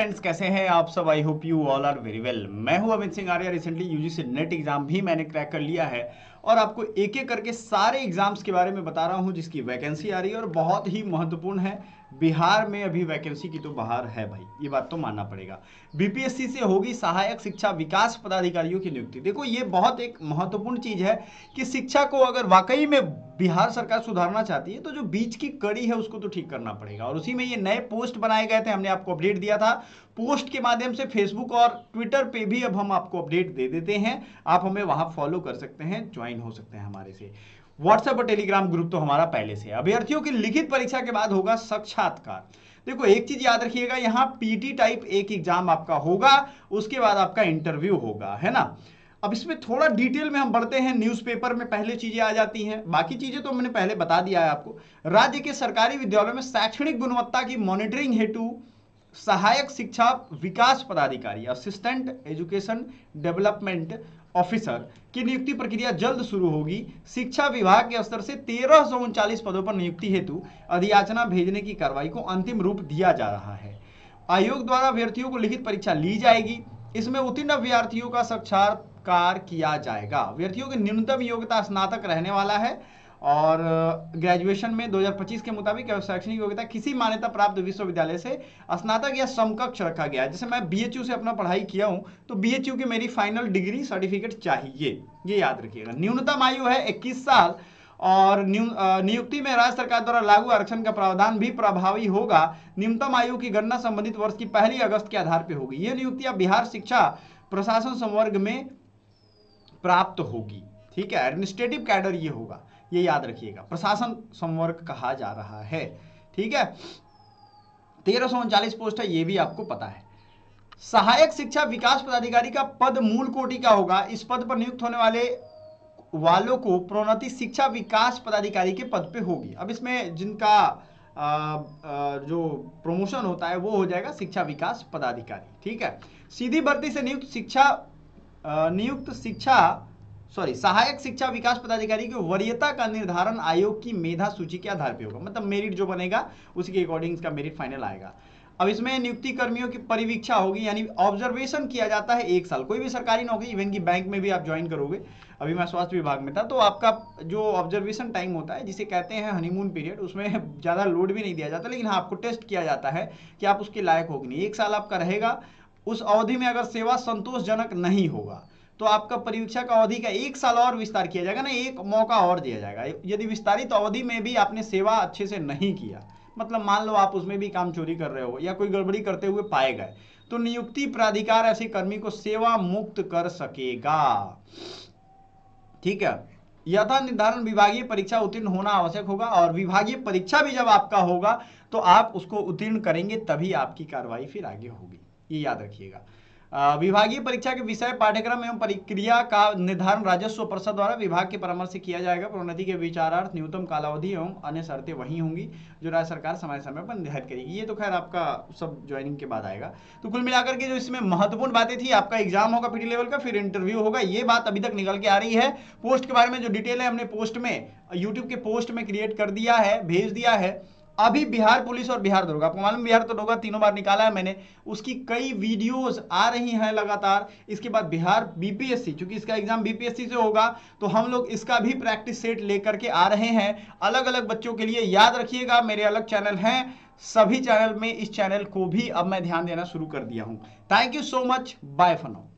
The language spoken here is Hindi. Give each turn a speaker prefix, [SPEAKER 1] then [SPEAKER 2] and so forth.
[SPEAKER 1] फ्रेंड्स, कैसे हैं आप सब? I hope you all are very well. मैं हूं Amit Singh Arya. Recently UGC NET exam भी मैंने क्रैक कर लिया है और आपको एक एक करके सारे एग्जाम्स के बारे में बता रहा हूं जिसकी वैकेंसी आ रही है और बहुत ही महत्वपूर्ण है। बिहार में अभी वैकेंसी की तो बाहर है भाई, ये बात तो मानना पड़ेगा। बीपीएससी से होगी सहायक शिक्षा विकास पदाधिकारियों की नियुक्ति। देखो, ये बहुत एक महत्वपूर्ण चीज है कि शिक्षा को अगर वाकई में बिहार सरकार सुधारना चाहती है तो जो बीच की कड़ी है उसको तो ठीक करना पड़ेगा। और उसी में ये नए पोस्ट बनाए गए थे, हमने आपको अपडेट दिया था। पोस्ट के माध्यम से फेसबुक और ट्विटर पे भी अब हम आपको अपडेट दे देते हैं। आप हमें वहां फॉलो कर सकते हैं, ज्वाइन हो सकते हैं हमारे से। व्हाट्सएप और टेलीग्राम ग्रुप तो हमारा पहले से है। अभ्यर्थियों की लिखित परीक्षा के बाद होगा साक्षात्कार। देखो, एक चीज याद रखिएगा, यहाँ पीटी टाइप एक एग्जाम आपका होगा, उसके बाद आपका इंटरव्यू होगा, है ना। अब इसमें थोड़ा डिटेल में हम बढ़ते हैं। न्यूज़पेपर में पहले चीजें आ जाती हैं, बाकी चीजें तो मैंने पहले बता दिया है आपको। राज्य के सरकारी विद्यालयों में शैक्षणिक गुणवत्ता की मॉनिटरिंग हेतु सहायक शिक्षा विकास पदाधिकारी, असिस्टेंट एजुकेशन डेवलपमेंट ऑफिसर की नियुक्ति प्रक्रिया जल्द शुरू होगी। शिक्षा विभाग के स्तर से 1339 पदों पर नियुक्ति हेतु अधियाचना भेजने की कार्रवाई को अंतिम रूप दिया जा रहा है। आयोग द्वारा अभ्यर्थियों को लिखित परीक्षा ली जाएगी। इसमें उत्तीर्ण अभ्यर्थियों का साक्षात्कार किया जाएगा। अभ्यर्थियों की न्यूनतम योग्यता स्नातक रहने वाला है और ग्रेजुएशन में 2025 के मुताबिक शैक्षणिक योग्यता किसी मान्यता प्राप्त विश्वविद्यालय से स्नातक या समकक्ष रखा गया है। जैसे मैं बीएचयू से अपना पढ़ाई किया हूं तो बीएचयू की मेरी फाइनल डिग्री सर्टिफिकेट चाहिए, ये याद रखिएगा। न्यूनतम आयु है 21 साल और नियुक्ति में राज्य सरकार द्वारा लागू आरक्षण का प्रावधान भी प्रभावी होगा। न्यूनतम आयु की गणना संबंधित वर्ष की 1 अगस्त के आधार पर होगी। यह नियुक्तियां बिहार शिक्षा प्रशासन संवर्ग में प्राप्त होगी। ठीक है, एडमिनिस्ट्रेटिव कैडर ये होगा, ये याद रखिएगा। प्रशासन संवर्ग कहा जा रहा है। ठीक है, 1339 पोस्ट है, ये भी आपको पता है। सहायक शिक्षा विकास पदाधिकारी का पद मूल कोटि का होगा। इस पद पर नियुक्त होने वालों को प्रोन्नति शिक्षा विकास पदाधिकारी के पद पे होगी। अब इसमें जिनका जो प्रमोशन होता है वो हो जाएगा शिक्षा विकास पदाधिकारी। ठीक है, सीधी भर्ती से सहायक शिक्षा विकास पदाधिकारी की वरीयता का निर्धारण आयोग की मेधा सूची के आधार पर होगा। मतलब मेरिट जो बनेगा उसी के अकॉर्डिंग इसका मेरिट फाइनल आएगा। अब इसमें नियुक्ति कर्मियों की परिवीक्षा होगी, यानी ऑब्जर्वेशन किया जाता है 1 साल। कोई भी सरकारी नौकरी, इवन की बैंक में भी आप ज्वाइन करोगे, अभी मैं स्वास्थ्य विभाग में था, तो आपका जो ऑब्जर्वेशन टाइम होता है जिसे कहते हैं हनीमून पीरियड, उसमें ज़्यादा लोड भी नहीं दिया जाता, लेकिन हाँ आपको टेस्ट किया जाता है कि आप उसके लायक हो कि नहीं। 1 साल आपका रहेगा। उस अवधि में अगर सेवा संतोषजनक नहीं होगा तो आपका परीक्षा का अवधि का 1 साल और विस्तार किया जाएगा ना, एक मौका और दिया जाएगा। यदि विस्तारित अवधि में भी आपने सेवा अच्छे से नहीं किया, मतलब मान लो आप उसमें भी काम चोरी कर रहे हो या कोई गड़बड़ी करते हुए पाए गए, तो नियुक्ति प्राधिकार ऐसे कर्मी को सेवा मुक्त कर सकेगा। ठीक है, यथा निर्धारण विभागीय परीक्षा उत्तीर्ण होना आवश्यक होगा और विभागीय परीक्षा भी जब आपका होगा तो आप उसको उत्तीर्ण करेंगे तभी आपकी कार्रवाई फिर आगे होगी, ये याद रखिएगा। विभागीय परीक्षा के विषय, पाठ्यक्रम एवं प्रक्रिया का निर्धारण राजस्व परिषद द्वारा विभाग के परामर्श से किया जाएगा। प्रोन्नति के विचारार्थ न्यूनतम कालावधि एवं अन्य शर्तें वही होंगी जो राज्य सरकार समय समय पर निर्धारित करेगी। ये तो खैर आपका सब ज्वाइनिंग के बाद आएगा। तो कुल मिलाकर के जो इसमें महत्वपूर्ण बातें थी, आपका एग्जाम होगा पीटी लेवल का, फिर इंटरव्यू होगा, ये बात अभी तक निकल के आ रही है। पोस्ट के बारे में जो डिटेल है हमने पोस्ट में, यूट्यूब के पोस्ट में क्रिएट कर दिया है, भेज दिया है। अभी बिहार पुलिस और बिहार दरोगा, आपको मालूम बिहार दरोगा 3 बार निकाला है मैंने, उसकी कई वीडियोस आ रही हैं लगातार। इसके बाद बिहार बीपीएससी, क्योंकि इसका एग्जाम बीपीएससी से होगा तो हम लोग इसका भी प्रैक्टिस सेट लेकर के आ रहे हैं अलग अलग बच्चों के लिए। याद रखिएगा, मेरे अलग चैनल हैं, सभी चैनल में इस चैनल को भी अब मैं ध्यान देना शुरू कर दिया हूं। Thank you so much, bye for now.